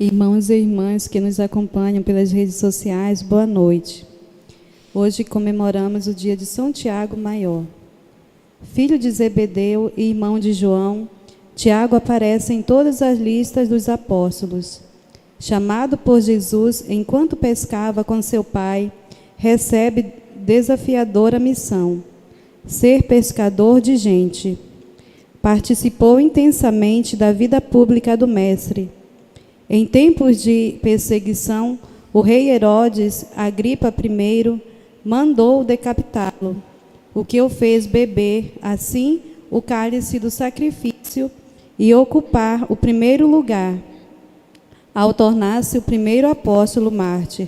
Irmãos e irmãs que nos acompanham pelas redes sociais, boa noite. Hoje comemoramos o dia de São Tiago Maior. Filho de Zebedeu e irmão de João, Tiago aparece em todas as listas dos apóstolos. Chamado por Jesus enquanto pescava com seu pai, recebe desafiadora missão: ser pescador de gente. Participou intensamente da vida pública do Mestre. Em tempos de perseguição, o rei Herodes Agripa I mandou decapitá-lo, o que o fez beber, assim, o cálice do sacrifício e ocupar o primeiro lugar, ao tornar-se o primeiro apóstolo mártir.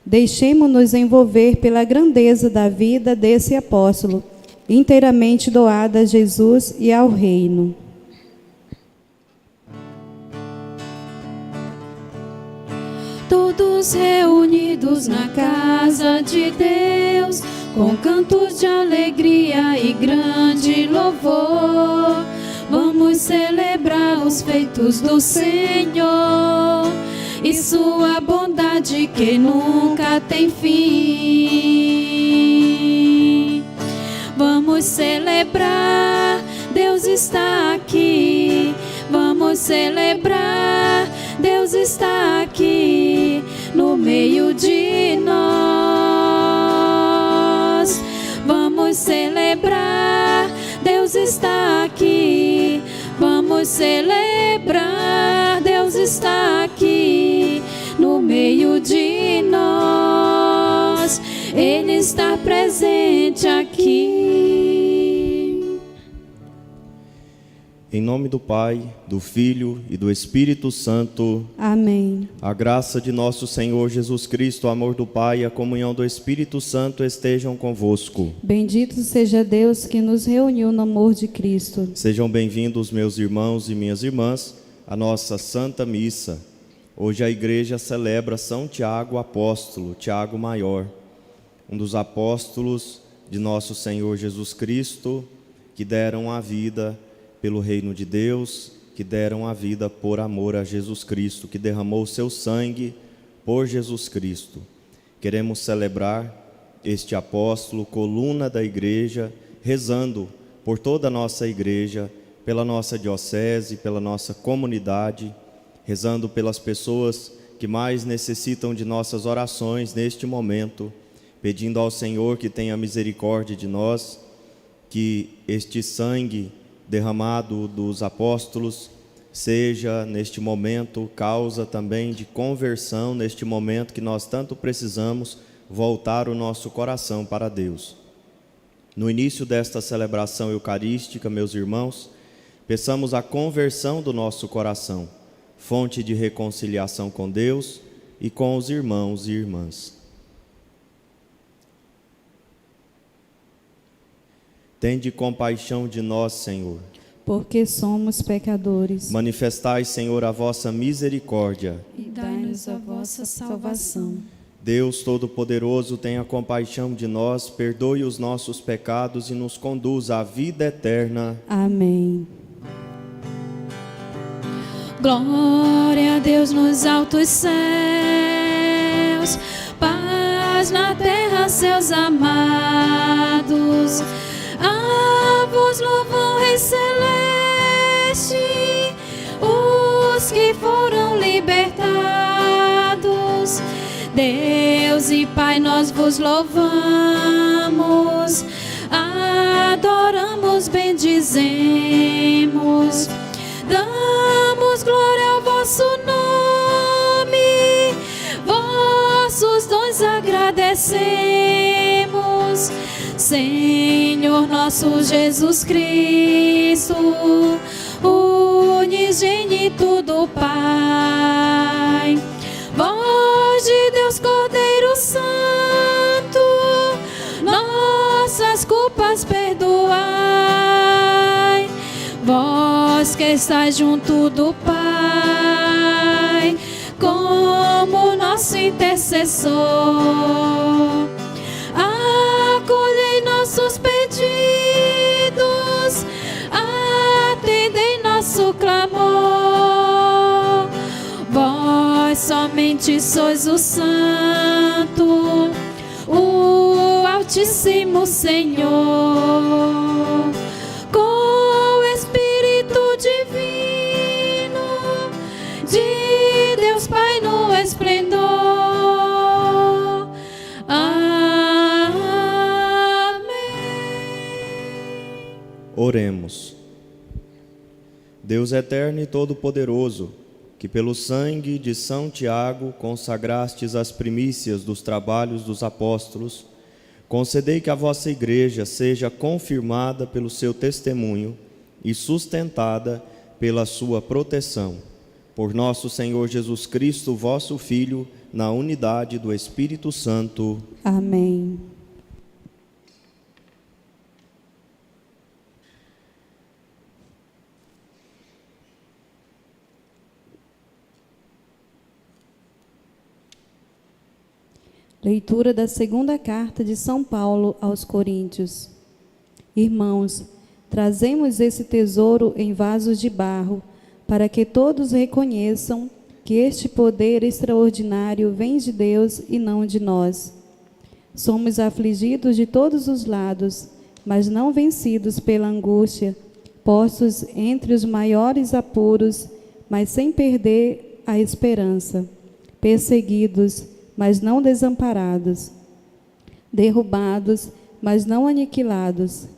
Deixemo-nos envolver pela grandeza da vida desse apóstolo, inteiramente doada a Jesus e ao reino. Todos reunidos na casa de Deus, com cantos de alegria e grande louvor, vamos celebrar os feitos do Senhor e sua bondade que nunca tem fim. Vamos celebrar, Deus está aqui. Vamos celebrar, Deus está aqui no meio de nós. Vamos celebrar, Deus está aqui. Vamos celebrar, Deus está aqui no meio de nós. Ele está presente aqui. Em nome do Pai, do Filho e do Espírito Santo. Amém. A graça de nosso Senhor Jesus Cristo, o amor do Pai e a comunhão do Espírito Santo estejam convosco. Bendito seja Deus que nos reuniu no amor de Cristo. Sejam bem-vindos, meus irmãos e minhas irmãs, à nossa Santa Missa. Hoje a Igreja celebra São Tiago Apóstolo, Tiago Maior, um dos apóstolos de nosso Senhor Jesus Cristo, que deram a vida pelo reino de Deus, que deram a vida por amor a Jesus Cristo, que derramou seu sangue por Jesus Cristo. Queremos celebrar este apóstolo, coluna da igreja, rezando por toda a nossa igreja, pela nossa diocese, pela nossa comunidade, rezando pelas pessoas que mais necessitam de nossas orações neste momento, pedindo ao Senhor que tenha misericórdia de nós, que este sangue derramado dos apóstolos seja neste momento causa também de conversão, neste momento que nós tanto precisamos voltar o nosso coração para Deus. No início desta celebração eucarística, meus irmãos, peçamos a conversão do nosso coração, fonte de reconciliação com Deus e com os irmãos e irmãs. Tende compaixão de nós, Senhor, porque somos pecadores. Manifestai, Senhor, a vossa misericórdia E dai-nos a vossa salvação. Deus Todo-Poderoso, tenha compaixão de nós, perdoe os nossos pecados e nos conduza à vida eterna. Amém. Glória a Deus nos altos céus, paz na terra, seus amados. A vos louvam, Rei Celeste, os que foram libertados. Deus e Pai, nós vos louvamos, adoramos, bendizemos, damos glória ao vosso nome, vossos dons agradecemos. Senhor nosso Jesus Cristo, unigênito do Pai, voz de Deus Cordeiro Santo, nossas culpas perdoai. Vós que estáis junto do Pai, como nosso intercessor, acolhei nossos pedidos, atendei nosso clamor. sois o Santo, o Altíssimo Senhor, com o Espírito Divino de Deus Pai no esplendor. Amém. Oremos. Deus eterno e todo-poderoso, que pelo sangue de São Tiago consagrastes as primícias dos trabalhos dos apóstolos, concedei que a vossa Igreja seja confirmada pelo seu testemunho e sustentada pela sua proteção. Por nosso Senhor Jesus Cristo, vosso Filho, na unidade do Espírito Santo. Amém. Leitura da segunda carta de São Paulo aos Coríntios. Irmãos, trazemos esse tesouro em vasos de barro, para que todos reconheçam que este poder extraordinário vem de Deus e não de nós. Somos afligidos de todos os lados, mas não vencidos pela angústia, postos entre os maiores apuros, mas sem perder a esperança, perseguidos, mas não desamparados, derrubados, mas não aniquilados.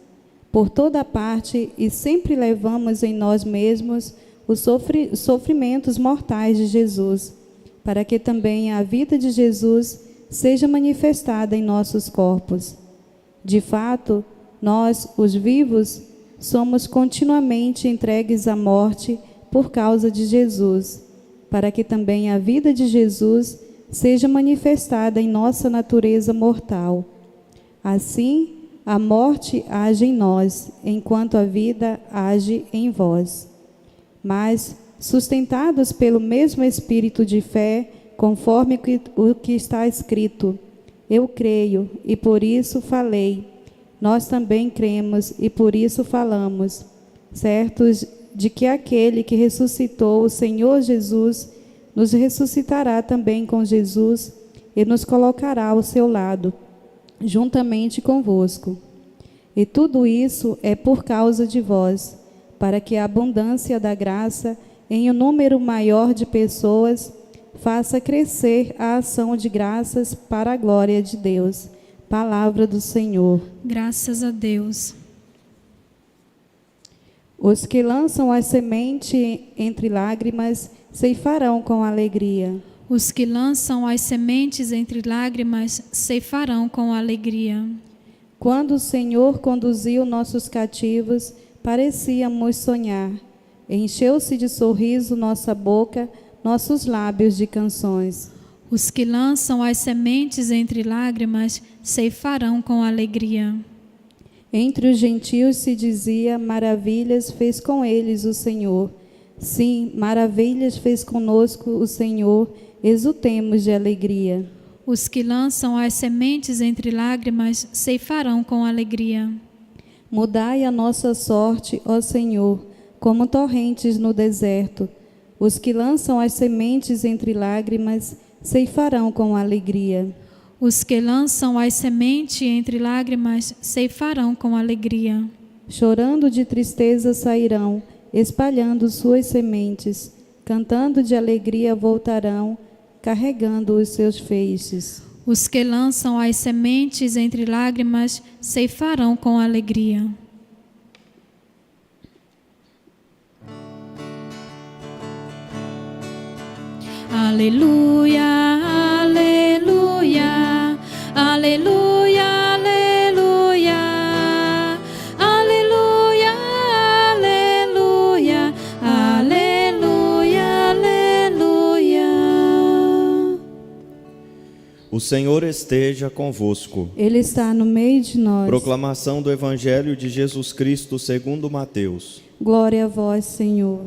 Por toda parte e sempre levamos em nós mesmos os sofrimentos mortais de Jesus, para que também a vida de Jesus seja manifestada em nossos corpos. De fato, nós, os vivos, somos continuamente entregues à morte por causa de Jesus, para que também a vida de Jesus seja manifestada em nossa natureza mortal. Assim, a morte age em nós, enquanto a vida age em vós. Mas, sustentados pelo mesmo espírito de fé, conforme o que está escrito, eu creio e por isso falei. Nós também cremos e por isso falamos, certos de que aquele que ressuscitou o Senhor Jesus nos ressuscitará também com Jesus e nos colocará ao seu lado, juntamente convosco. E tudo isso é por causa de vós, para que a abundância da graça em um número maior de pessoas faça crescer a ação de graças para a glória de Deus. Palavra do Senhor. Graças a Deus. Os que lançam a semente entre lágrimas ceifarão com alegria. Os que lançam as sementes entre lágrimas ceifarão com alegria. Quando o Senhor conduziu nossos cativos, parecíamos sonhar. Encheu-se de sorriso nossa boca, nossos lábios de canções. Os que lançam as sementes entre lágrimas ceifarão com alegria. Entre os gentios se dizia: maravilhas fez com eles o Senhor. Sim, maravilhas fez conosco o Senhor, exultemos de alegria. Os que lançam as sementes entre lágrimas ceifarão com alegria. Mudai a nossa sorte, ó Senhor, como torrentes no deserto. Os que lançam as sementes entre lágrimas ceifarão com alegria. Os que lançam as sementes entre lágrimas ceifarão com alegria. Chorando de tristeza sairão, espalhando suas sementes, cantando de alegria voltarão, carregando os seus feixes. Os que lançam as sementes entre lágrimas ceifarão com alegria. Aleluia, aleluia, aleluia, aleluia, aleluia, aleluia, aleluia, aleluia. O Senhor esteja convosco. Ele está no meio de nós. Proclamação do Evangelho de Jesus Cristo segundo Mateus. Glória a vós, Senhor.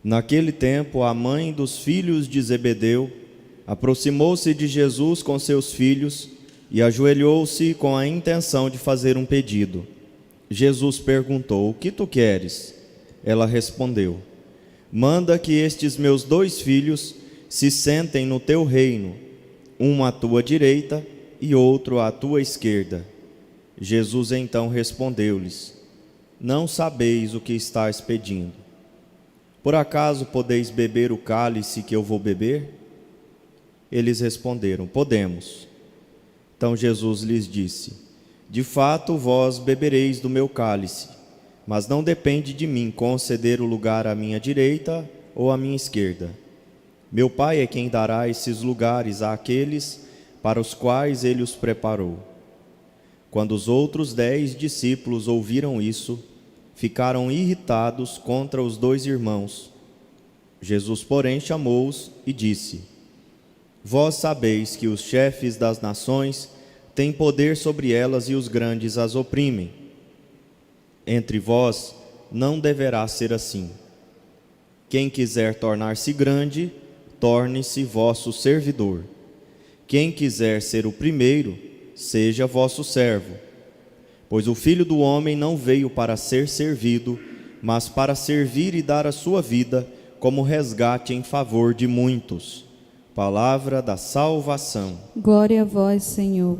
Naquele tempo, a mãe dos filhos de Zebedeu aproximou-se de Jesus com seus filhos e ajoelhou-se com a intenção de fazer um pedido. Jesus perguntou: o que tu queres? Ela respondeu: manda que estes meus 2 filhos se sentem no teu reino, um à tua direita e outro à tua esquerda. Jesus então respondeu-lhes: Não sabeis o que estáis pedindo. Por acaso podeis beber o cálice que eu vou beber? Eles responderam: Podemos. Então Jesus lhes disse: De fato, vós bebereis do meu cálice, mas não depende de mim conceder o lugar à minha direita ou à minha esquerda. Meu Pai é quem dará esses lugares àqueles para os quais ele os preparou. Quando os outros 10 discípulos ouviram isso, ficaram irritados contra os 2 irmãos. Jesus, porém, chamou-os e disse: Vós sabeis que os chefes das nações têm poder sobre elas e os grandes as oprimem. Entre vós não deverá ser assim. Quem quiser tornar-se grande, torne-se vosso servidor. Quem quiser ser o primeiro, seja vosso servo. Pois o Filho do Homem não veio para ser servido, mas para servir e dar a sua vida como resgate em favor de muitos. Palavra da salvação. Glória a vós, Senhor.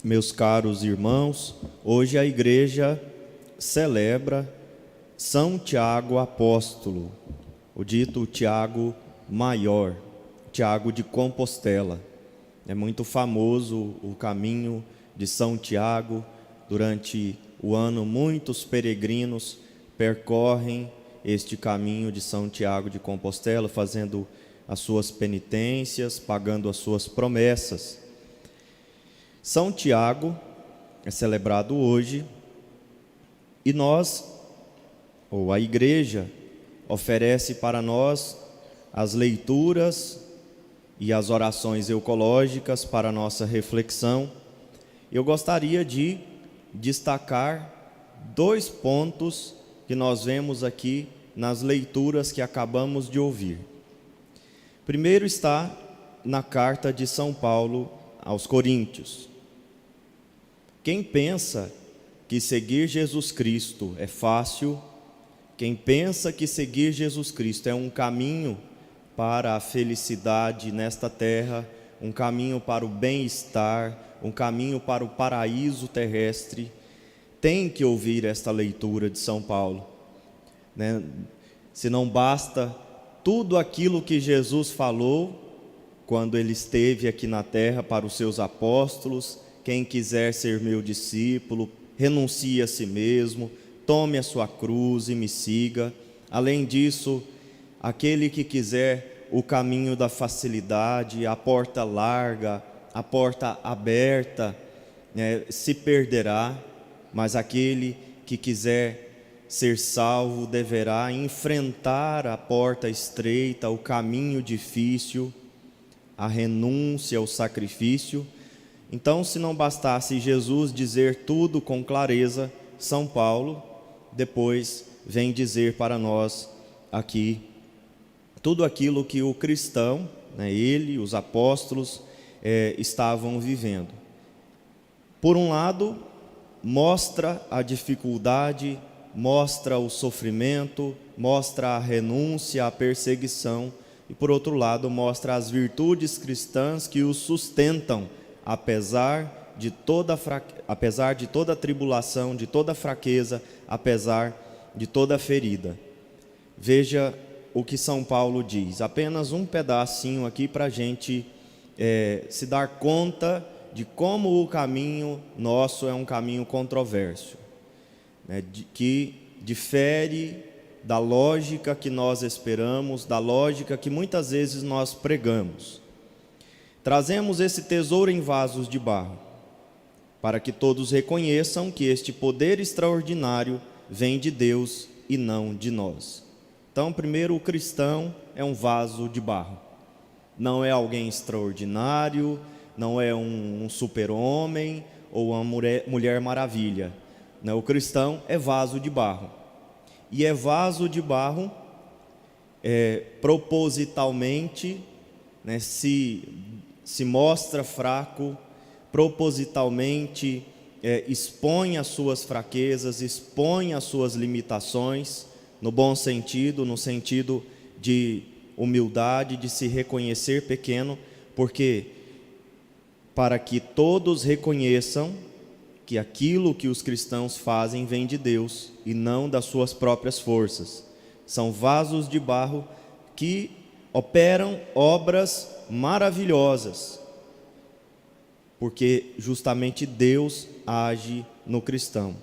Meus caros irmãos, hoje a igreja celebra São Tiago Apóstolo, o dito Tiago Maior, Tiago de Compostela. É muito famoso o caminho de São Tiago. Durante o ano, muitos peregrinos percorrem este caminho de São Tiago de Compostela, fazendo as suas penitências, pagando as suas promessas. São Tiago é celebrado hoje e nós, ou a igreja, oferece para nós as leituras e as orações eucológicas para nossa reflexão. Eu gostaria de destacar 2 pontos que nós vemos aqui nas leituras que acabamos de ouvir. Primeiro está na carta de São Paulo aos Coríntios. Quem pensa que seguir Jesus Cristo é fácil, quem pensa que seguir Jesus Cristo é um caminho para a felicidade nesta terra, um caminho para o bem-estar, um caminho para o paraíso terrestre, tem que ouvir esta leitura de São Paulo, né? Se não basta tudo aquilo que Jesus falou quando ele esteve aqui na terra para os seus apóstolos: quem quiser ser meu discípulo, renuncie a si mesmo, tome a sua cruz e me siga. Além disso, aquele que quiser o caminho da facilidade, a porta larga, a porta aberta, se perderá, mas aquele que quiser ser salvo deverá enfrentar a porta estreita, o caminho difícil, a renúncia, o sacrifício. Então, se não bastasse Jesus dizer tudo com clareza, São Paulo depois vem dizer para nós aqui tudo aquilo que o cristão, ele, os apóstolos, estavam vivendo. Por um lado, mostra a dificuldade, mostra o sofrimento, mostra a renúncia, a perseguição, e por outro lado, mostra as virtudes cristãs que os sustentam, apesar de toda tribulação, de toda fraqueza, apesar de toda ferida. Veja o que São Paulo diz, apenas um pedacinho aqui para a gente se dar conta de como o caminho nosso é um caminho controverso, que difere da lógica que nós esperamos, da lógica que muitas vezes nós pregamos. Trazemos esse tesouro em vasos de barro, para que todos reconheçam que este poder extraordinário vem de Deus e não de nós. Então, primeiro, o cristão é um vaso de barro. Não é alguém extraordinário, não é um super-homem ou uma mulher maravilha. O cristão é vaso de barro. E é vaso de barro propositalmente, se mostra fraco, propositalmente expõe as suas fraquezas, expõe as suas limitações, no bom sentido, no sentido de humildade, de se reconhecer pequeno, porque para que todos reconheçam que aquilo que os cristãos fazem vem de Deus e não das suas próprias forças. São vasos de barro que operam obras maravilhosas, porque justamente Deus age no cristão.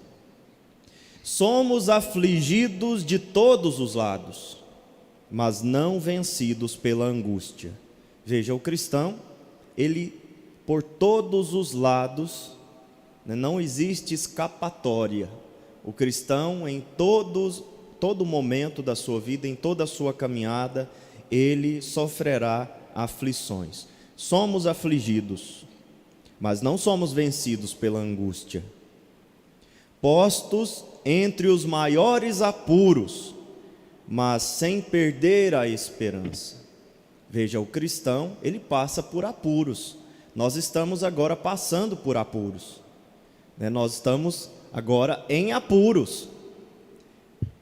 Somos afligidos de todos os lados, mas não vencidos pela angústia. Veja, o cristão, ele por todos os lados, não existe escapatória. O cristão, em todo momento da sua vida, em toda a sua caminhada, ele sofrerá aflições. Somos afligidos, mas não somos vencidos pela angústia. Postos entre os maiores apuros, mas sem perder a esperança. Veja, o cristão, ele passa por apuros. Nós estamos agora passando por apuros. Nós estamos agora em apuros.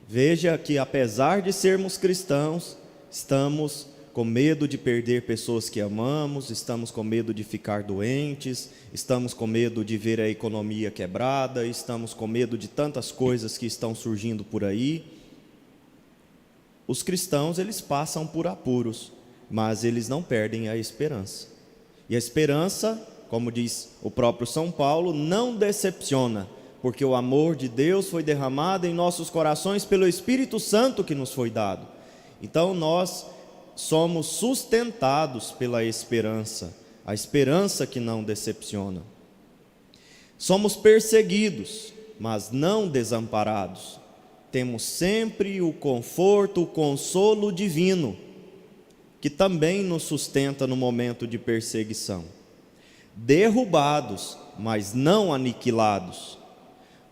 Veja que apesar de sermos cristãos, estamos com medo de perder pessoas que amamos, estamos com medo de ficar doentes, estamos com medo de ver a economia quebrada, estamos com medo de tantas coisas que estão surgindo por aí. Os cristãos, eles passam por apuros, mas eles não perdem a esperança. E a esperança, como diz o próprio São Paulo, não decepciona, porque o amor de Deus foi derramado em nossos corações pelo Espírito Santo que nos foi dado. Então nós somos sustentados pela esperança, a esperança que não decepciona. Somos perseguidos, mas não desamparados. Temos sempre o conforto, o consolo divino, que também nos sustenta no momento de perseguição. Derrubados, mas não aniquilados.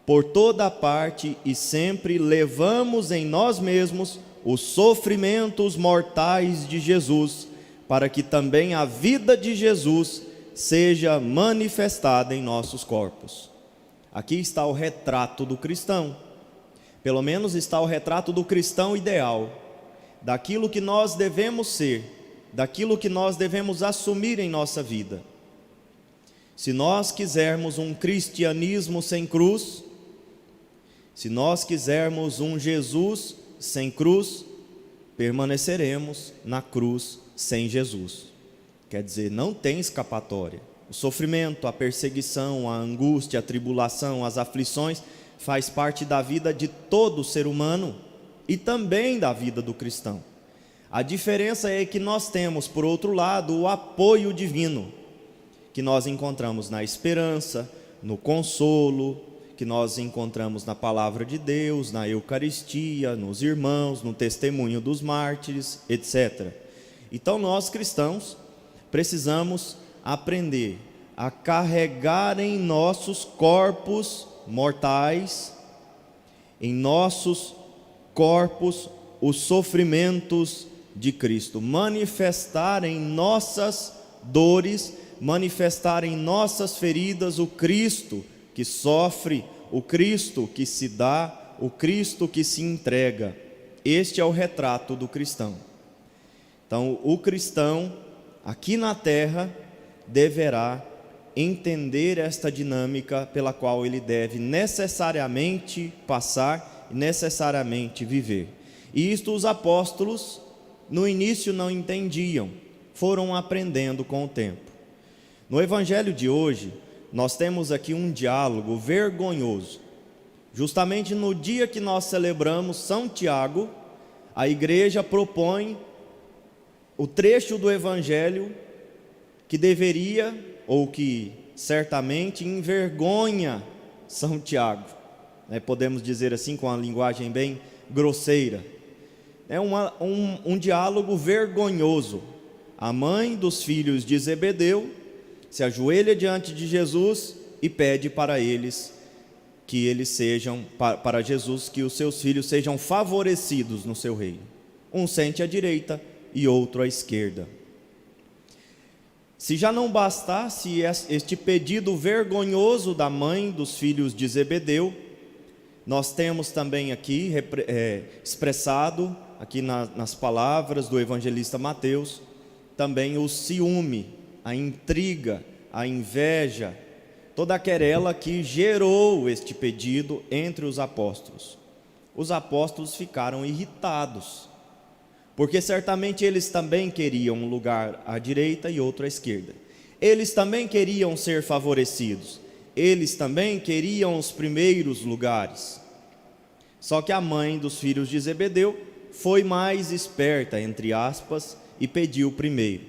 Por toda parte e sempre levamos em nós mesmos os sofrimentos mortais de Jesus, para que também a vida de Jesus seja manifestada em nossos corpos. Aqui está o retrato do cristão. Pelo menos está o retrato do cristão ideal, daquilo que nós devemos ser, daquilo que nós devemos assumir em nossa vida. Se nós quisermos um cristianismo sem cruz, se nós quisermos um Jesus sem cruz, permaneceremos na cruz sem Jesus. Quer dizer, não tem escapatória. O sofrimento, a perseguição, a angústia, a tribulação, as aflições faz parte da vida de todo ser humano e também da vida do cristão. A diferença é que nós temos, por outro lado, o apoio divino, que nós encontramos na esperança, no consolo, que nós encontramos na palavra de Deus, na Eucaristia, nos irmãos, no testemunho dos mártires, etc. Então nós cristãos precisamos aprender a carregar em nossos corpos mortais, em nossos corpos, os sofrimentos de Cristo, manifestar em nossas dores, manifestar em nossas feridas o Cristo que sofre, o Cristo que se dá, o Cristo que se entrega. Este é o retrato do cristão. Então, o cristão, aqui na terra, deverá entender esta dinâmica pela qual ele deve necessariamente passar e necessariamente viver. E isto os apóstolos, no início, não entendiam, foram aprendendo com o tempo. No evangelho de hoje, nós temos aqui um diálogo vergonhoso. Justamente no dia que nós celebramos São Tiago, a igreja propõe o trecho do evangelho que deveria, ou que certamente envergonha São Tiago, podemos dizer assim com a linguagem bem grosseira. É um diálogo vergonhoso. A mãe dos filhos de Zebedeu se ajoelha diante de Jesus e pede para eles que eles sejam, para Jesus, que os seus filhos sejam favorecidos no seu reino. Um sente à direita e outro à esquerda. Se já não bastasse este pedido vergonhoso da mãe dos filhos de Zebedeu, nós temos também aqui expressado, aqui nas palavras do evangelista Mateus, também o ciúme, a intriga, a inveja, toda a querela que gerou este pedido entre os apóstolos. Os apóstolos ficaram irritados, porque certamente eles também queriam um lugar à direita e outro à esquerda. Eles também queriam ser favorecidos. Eles também queriam os primeiros lugares. Só que a mãe dos filhos de Zebedeu foi mais esperta, entre aspas, e pediu primeiro.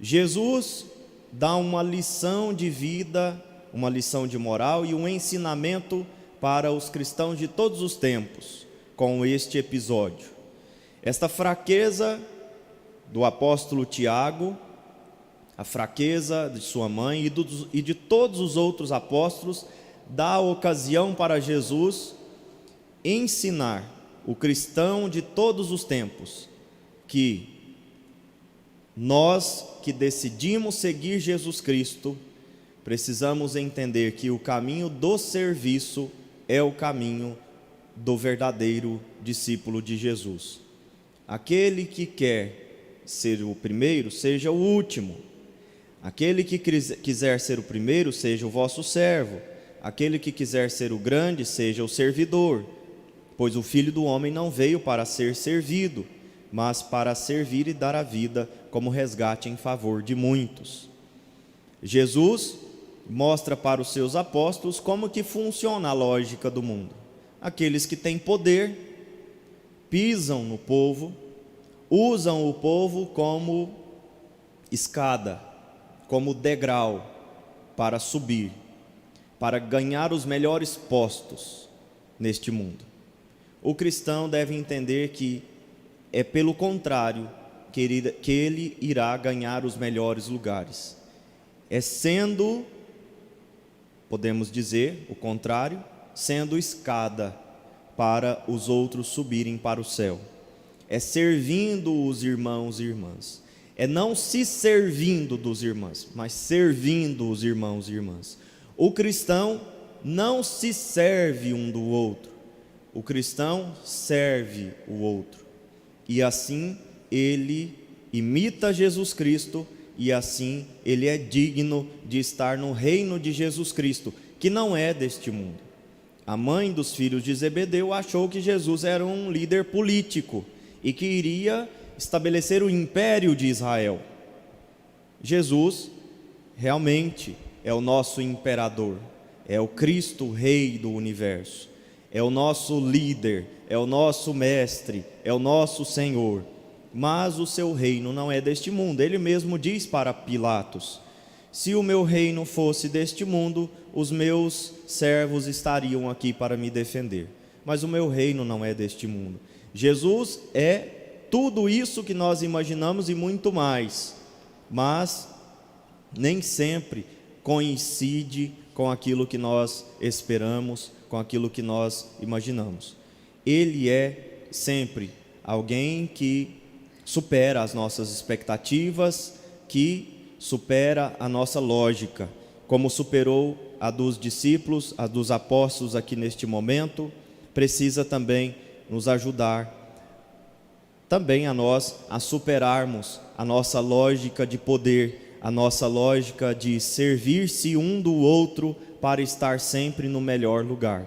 Jesus dá uma lição de vida, uma lição de moral e um ensinamento para os cristãos de todos os tempos, com este episódio. Esta fraqueza do apóstolo Tiago, a fraqueza de sua mãe e de todos os outros apóstolos, dá ocasião para Jesus ensinar o cristão de todos os tempos que nós que decidimos seguir Jesus Cristo, precisamos entender que o caminho do serviço é o caminho do verdadeiro discípulo de Jesus. Aquele que quer ser o primeiro, seja o último. Aquele que quiser ser o primeiro, seja o vosso servo. Aquele que quiser ser o grande, seja o servidor. Pois o Filho do Homem não veio para ser servido, mas para servir e dar a vida como resgate em favor de muitos. Jesus mostra para os seus apóstolos como que funciona a lógica do mundo. Aqueles que têm poder pisam no povo, usam o povo como escada, como degrau para subir, para ganhar os melhores postos neste mundo. O cristão deve entender que é pelo contrário que ele irá ganhar os melhores lugares. É sendo, podemos dizer, o contrário, sendo escada para os outros subirem para o céu. É servindo os irmãos e irmãs. É não se servindo dos irmãos, mas servindo os irmãos e irmãs. O cristão não se serve um do outro. O cristão serve o outro. E assim ele imita Jesus Cristo, e assim ele é digno de estar no reino de Jesus Cristo, que não é deste mundo. A mãe dos filhos de Zebedeu achou que Jesus era um líder político e que iria estabelecer o império de Israel. Jesus realmente é o nosso imperador, é o Cristo Rei do universo, é o nosso líder, é o nosso mestre, é o nosso Senhor. Mas o seu reino não é deste mundo. Ele mesmo diz para Pilatos: se o meu reino fosse deste mundo, os meus servos estariam aqui para me defender. Mas o meu reino não é deste mundo. Jesus é tudo isso que nós imaginamos e muito mais, mas nem sempre coincide com aquilo que nós esperamos, com aquilo que nós imaginamos. Ele é sempre alguém que supera as nossas expectativas, que supera a nossa lógica, como superou a dos discípulos, a dos apóstolos aqui neste momento. Precisa também nos ajudar, também a nós, a superarmos a nossa lógica de poder, a nossa lógica de servir-se um do outro para estar sempre no melhor lugar.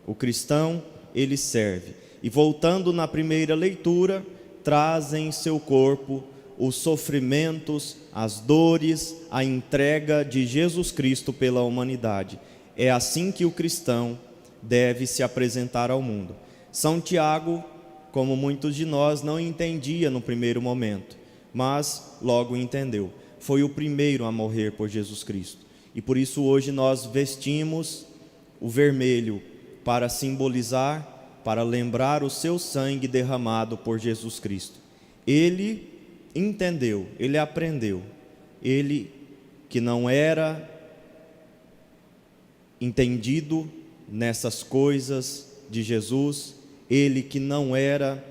O cristão, ele serve. E voltando na primeira leitura, traz em seu corpo os sofrimentos, as dores, a entrega de Jesus Cristo pela humanidade. É assim que o cristão deve se apresentar ao mundo. São Tiago, como muitos de nós, não entendia no primeiro momento, mas logo entendeu. Foi o primeiro a morrer por Jesus Cristo. E por isso hoje nós vestimos o vermelho para simbolizar, para lembrar o seu sangue derramado por Jesus Cristo. Ele entendeu, ele aprendeu. Ele que não era entendido nessas coisas de Jesus, ele que não era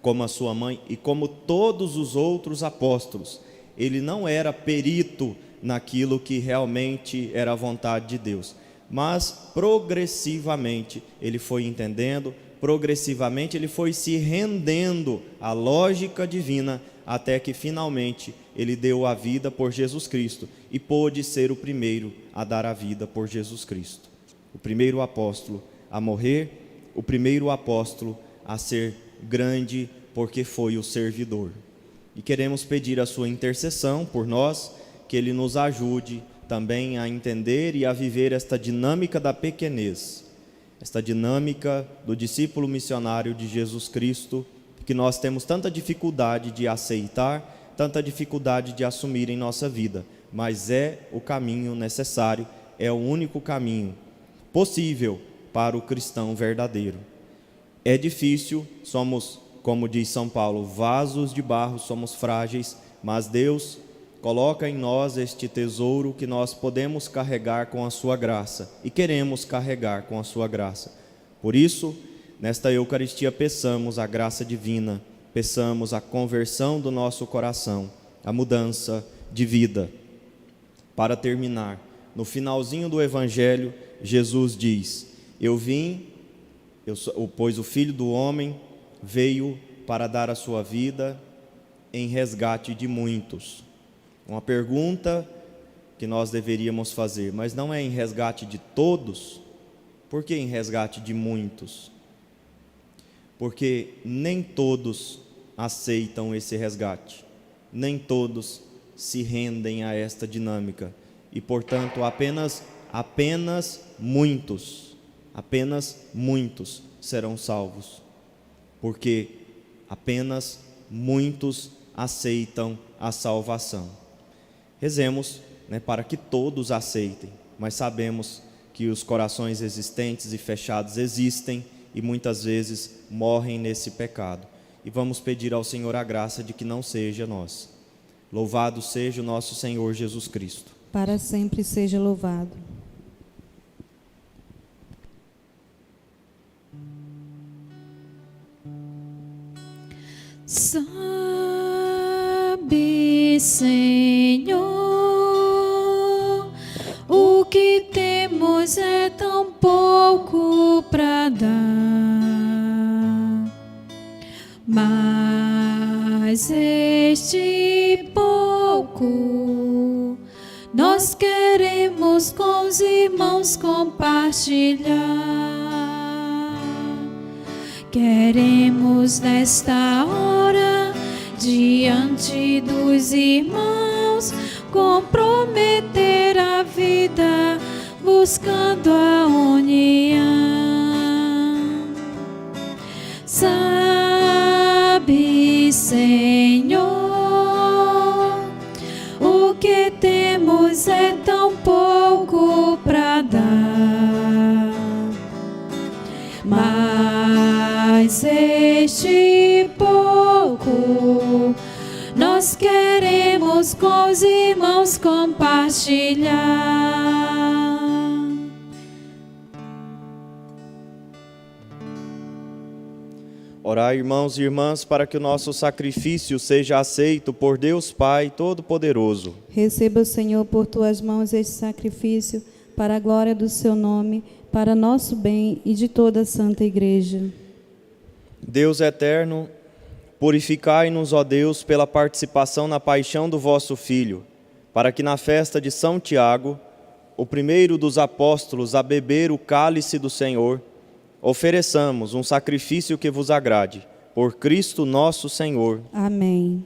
como a sua mãe e como todos os outros apóstolos, ele não era perito naquilo que realmente era a vontade de Deus, mas progressivamente ele foi entendendo, progressivamente ele foi se rendendo à lógica divina, até que finalmente ele deu a vida por Jesus Cristo e pôde ser o primeiro a dar a vida por Jesus Cristo. O primeiro apóstolo a morrer, o primeiro apóstolo a ser grande, porque foi o servidor. E queremos pedir a sua intercessão por nós, que ele nos ajude também a entender e a viver esta dinâmica da pequenez, esta dinâmica do discípulo missionário de Jesus Cristo, que nós temos tanta dificuldade de aceitar, tanta dificuldade de assumir em nossa vida, mas é o caminho necessário, é o único caminho possível para o cristão verdadeiro. É difícil, somos, como diz São Paulo, vasos de barro, somos frágeis, mas Deus coloca em nós este tesouro que nós podemos carregar com a sua graça e queremos carregar com a sua graça. Por isso, nesta Eucaristia peçamos a graça divina, peçamos a conversão do nosso coração, a mudança de vida. Para terminar, no finalzinho do Evangelho, Jesus diz: pois o Filho do Homem veio para dar a sua vida em resgate de muitos. Uma pergunta que nós deveríamos fazer, mas não é em resgate de todos? Por que em resgate de muitos? Porque nem todos aceitam esse resgate, nem todos se rendem a esta dinâmica e, portanto, apenas muitos serão salvos, porque apenas muitos aceitam a salvação. Rezemos, para que todos aceitem, mas sabemos que os corações resistentes e fechados existem e muitas vezes morrem nesse pecado. E vamos pedir ao Senhor a graça de que não seja nós. Louvado seja o nosso Senhor Jesus Cristo. Para sempre seja louvado. Sabe, Senhor, o que temos é tão pouco para dar, mas este pouco nós queremos com os irmãos compartilhar. Queremos nesta hora, diante dos irmãos, comprometer a vida, buscando a união. Sabe, Senhor, o que temos é tão pouco para dar, mas este pouco nós queremos com os irmãos compartilhar. Orai, irmãos e irmãs, para que o nosso sacrifício seja aceito por Deus Pai Todo-Poderoso. Receba, Senhor, por tuas mãos este sacrifício, para a glória do seu nome, para nosso bem e de toda a Santa Igreja. Deus eterno, purificai-nos, ó Deus, pela participação na paixão do vosso Filho, para que na festa de São Tiago, o primeiro dos apóstolos a beber o cálice do Senhor, ofereçamos um sacrifício que vos agrade, por Cristo nosso Senhor. Amém.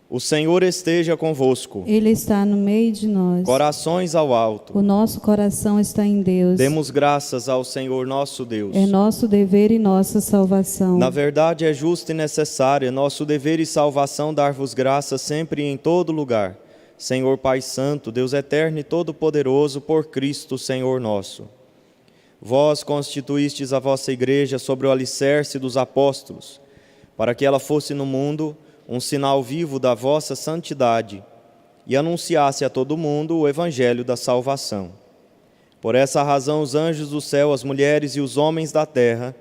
O Senhor esteja convosco. Ele está no meio de nós. Corações ao alto. O nosso coração está em Deus. Demos graças ao Senhor nosso Deus. É nosso dever e nossa salvação. Na verdade é justo e necessário, é nosso dever e salvação dar-vos graças sempre e em todo lugar. Senhor Pai Santo, Deus eterno e todo-poderoso, por Cristo, Senhor nosso. Vós constituístes a vossa igreja sobre o alicerce dos apóstolos, para que ela fosse no mundo um sinal vivo da vossa santidade e anunciasse a todo mundo o evangelho da salvação. Por essa razão os anjos do céu, as mulheres e os homens da terra,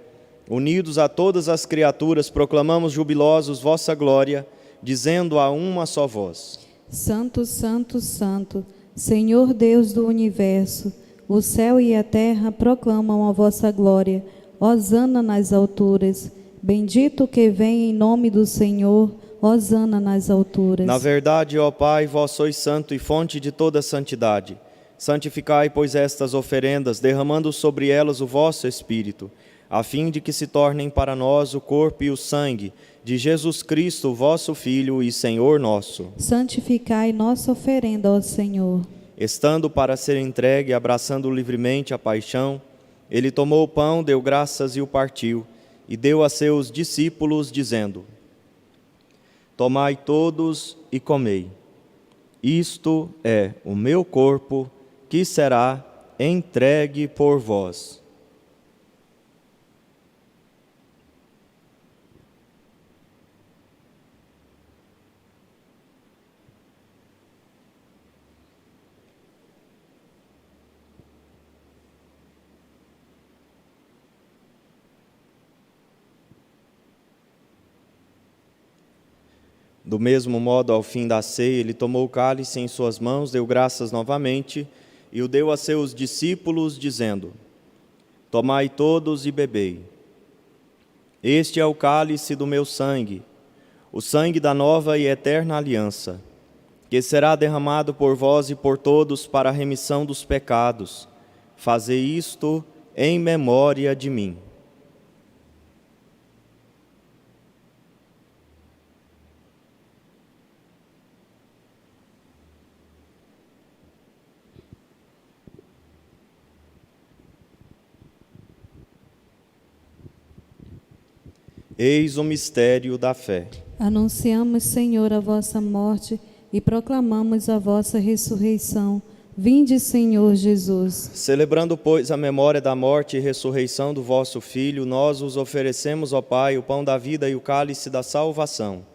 unidos a todas as criaturas, proclamamos jubilosos vossa glória, dizendo a uma só voz: Santo, Santo, Santo, Senhor Deus do universo, O céu e a terra proclamam a vossa glória. Hosana nas alturas. Bendito que vem em nome do Senhor. Hosana nas alturas. Na verdade, ó Pai, vós sois santo e fonte de toda santidade. Santificai, pois, estas oferendas, derramando sobre elas o vosso Espírito, a fim de que se tornem para nós o corpo e o sangue de Jesus Cristo, vosso Filho e Senhor nosso. Santificai nossa oferenda, ó Senhor. Estando para ser entregue, abraçando livremente a paixão, ele tomou o pão, deu graças e o partiu, e deu a seus discípulos, dizendo: Tomai todos e comei. Isto é o meu corpo, que será entregue por vós. Do mesmo modo, ao fim da ceia, ele tomou o cálice em suas mãos, deu graças novamente e o deu a seus discípulos, dizendo: Tomai todos e bebei. Este é o cálice do meu sangue, o sangue da nova e eterna aliança, que será derramado por vós e por todos para a remissão dos pecados. Fazei isto em memória de mim. Eis o mistério da fé. Anunciamos, Senhor, a vossa morte e proclamamos a vossa ressurreição. Vinde, Senhor Jesus. Celebrando, pois, a memória da morte e ressurreição do vosso Filho, nós os oferecemos, ó Pai, o pão da vida e o cálice da salvação.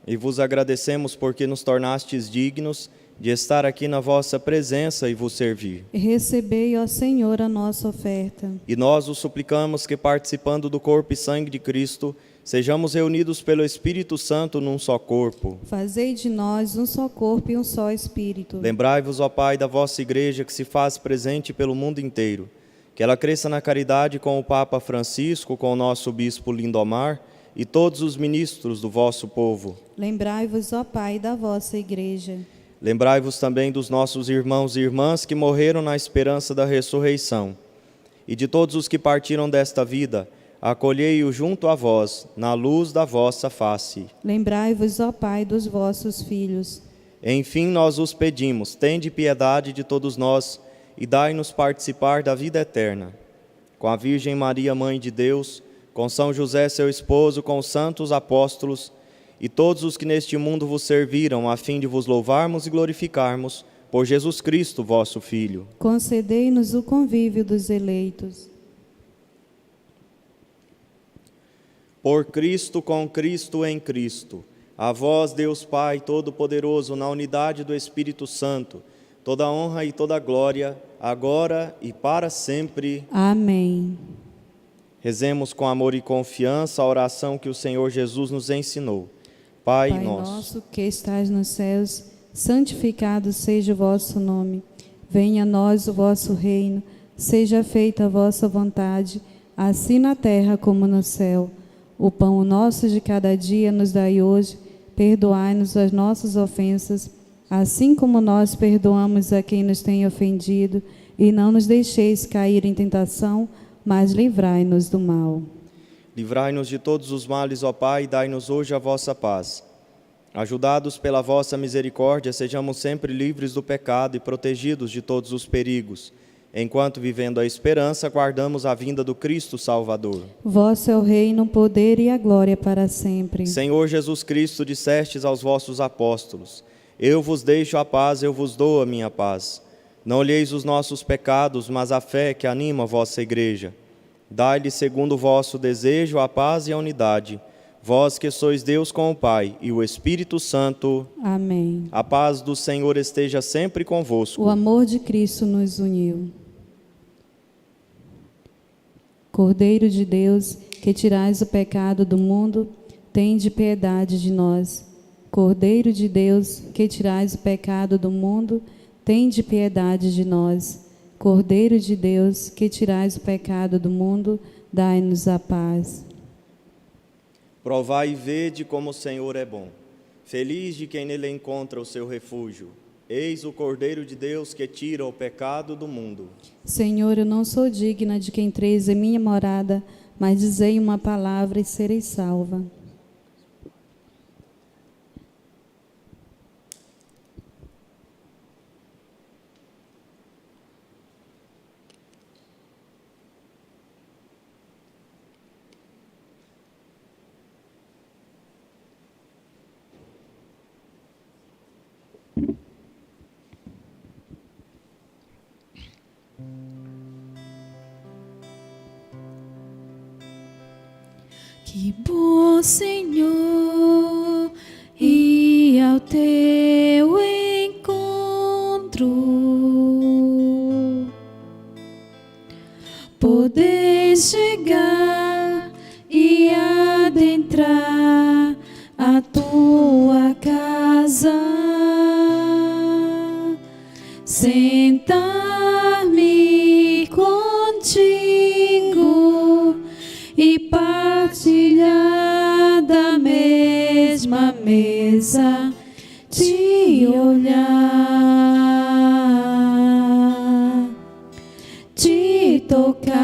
E vos agradecemos porque nos tornastes dignos de estar aqui na vossa presença e vos servir. Recebei, ó Senhor, a nossa oferta. E nós os suplicamos que, participando do corpo e sangue de Cristo, sejamos reunidos pelo Espírito Santo num só corpo. Fazei de nós um só corpo e um só Espírito. Lembrai-vos, ó Pai, da vossa Igreja que se faz presente pelo mundo inteiro, que ela cresça na caridade com o Papa Francisco, com o nosso Bispo Lindomar e todos os ministros do vosso povo. Lembrai-vos, ó Pai, da vossa Igreja. Lembrai-vos também dos nossos irmãos e irmãs que morreram na esperança da ressurreição, e de todos os que partiram desta vida, acolhei-o junto a vós, na luz da vossa face. Lembrai-vos, ó Pai, dos vossos filhos. Enfim, nós os pedimos, tende piedade de todos nós e dai-nos participar da vida eterna. Com a Virgem Maria, Mãe de Deus, com São José, seu esposo, com os santos apóstolos e todos os que neste mundo vos serviram, a fim de vos louvarmos e glorificarmos, por Jesus Cristo, vosso Filho. Concedei-nos o convívio dos eleitos. Por Cristo, com Cristo, em Cristo, a vós, Deus Pai Todo-Poderoso, na unidade do Espírito Santo, toda honra e toda glória, agora e para sempre. Amém. Rezemos com amor e confiança a oração que o Senhor Jesus nos ensinou. Pai nosso que estás nos céus, santificado seja o vosso nome. Venha a nós o vosso reino, seja feita a vossa vontade, assim na terra como no céu. O pão nosso de cada dia nos dai hoje, perdoai-nos as nossas ofensas, assim como nós perdoamos a quem nos tem ofendido, e não nos deixeis cair em tentação, mas livrai-nos do mal. Livrai-nos de todos os males, ó Pai, e dai-nos hoje a vossa paz. Ajudados pela vossa misericórdia, sejamos sempre livres do pecado e protegidos de todos os perigos, enquanto, vivendo a esperança, guardamos a vinda do Cristo Salvador. Vosso é o reino, o poder e a glória para sempre. Senhor Jesus Cristo, dissestes aos vossos apóstolos: Eu vos deixo a paz, eu vos dou a minha paz. Não olheis os nossos pecados, mas a fé que anima a vossa Igreja. Dai-lhe, segundo o vosso desejo, a paz e a unidade. Vós que sois Deus com o Pai e o Espírito Santo. Amém. A paz do Senhor esteja sempre convosco. O amor de Cristo nos uniu. Cordeiro de Deus, que tirais o pecado do mundo, tende piedade de nós. Cordeiro de Deus, que tirais o pecado do mundo, tende piedade de nós. Cordeiro de Deus, que tirais o pecado do mundo, dai-nos a paz. Provai e vede como o Senhor é bom. Feliz de quem nele encontra o seu refúgio. Eis o Cordeiro de Deus que tira o pecado do mundo. Senhor, eu não sou digna de que entreis em minha morada, mas dizei uma palavra e serei salva. Que bom, Senhor, ir ao teu encontro, poder chegar e adentrar a tua casa, sentar-me contigo e partilhar da mesma mesa, te olhar, te tocar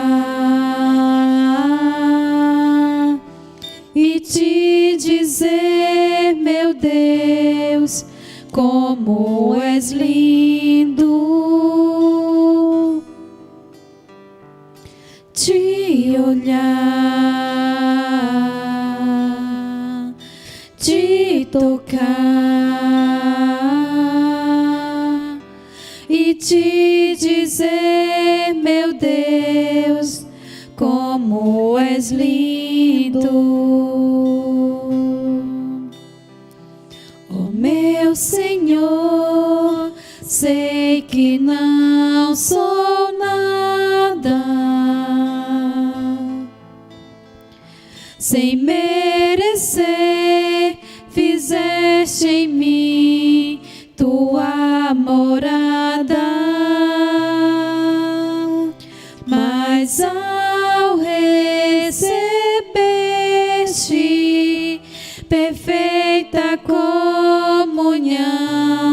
e te dizer, meu Deus, como és lindo. Te olhar, te tocar e te dizer, meu Deus, como és lindo. Oh, meu Senhor, sei que não sou nada sem merecer, fizeste em mim tua morada, mas ao receber-te, perfeita comunhão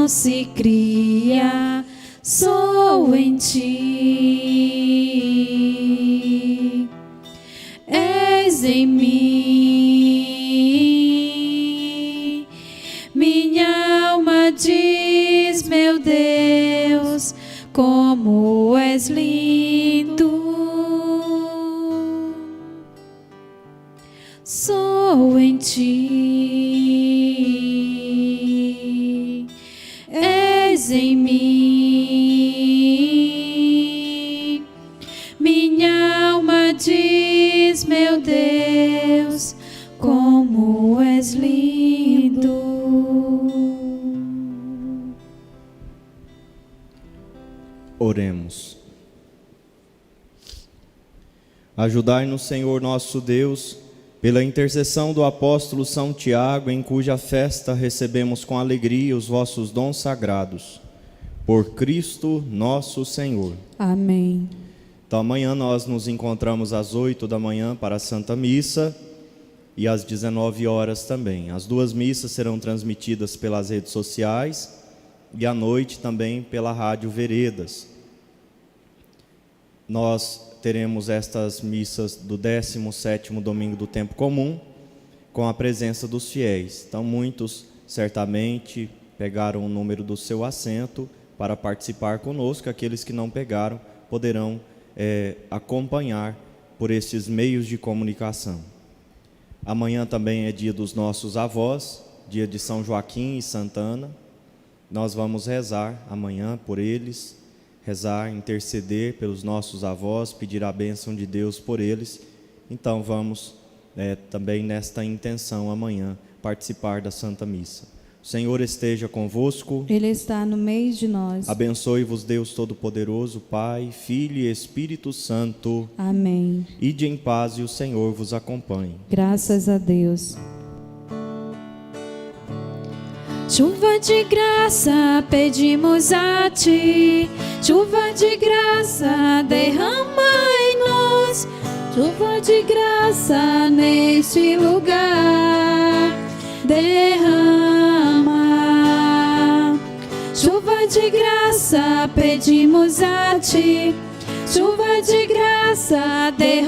se cria, sou em ti. És em mim, minha alma diz, meu Deus, como és lindo. Sou em ti, és em mim, minha alma diz, meu Deus, como és lindo. Oremos. Ajudai-nos, Senhor nosso Deus, pela intercessão do apóstolo São Tiago, em cuja festa recebemos com alegria os vossos dons sagrados. Por Cristo nosso Senhor. Amém. Então amanhã nós nos encontramos às 8 da manhã para a Santa Missa e às 19 horas também. As duas missas serão transmitidas pelas redes sociais e à noite também pela Rádio Veredas. Nós teremos estas missas do 17º domingo do tempo comum com a presença dos fiéis. Então muitos certamente pegaram o número do seu assento para participar conosco. Aqueles que não pegaram poderão acompanhar por esses meios de comunicação. Amanhã também é dia dos nossos avós, dia de São Joaquim e Santa Ana. Nós vamos rezar amanhã por eles, rezar, interceder pelos nossos avós, pedir a bênção de Deus por eles. Então vamos também nesta intenção amanhã participar da Santa Missa. O Senhor esteja convosco. Ele está no meio de nós. Abençoe-vos Deus Todo-Poderoso, Pai, Filho e Espírito Santo. Amém. Ide em paz e o Senhor vos acompanhe. Graças a Deus. Chuva de graça, pedimos a ti. Chuva de graça, derrama em nós. Chuva de graça neste lugar. Derrama. Chuva de graça, pedimos a ti. Chuva de graça, derrama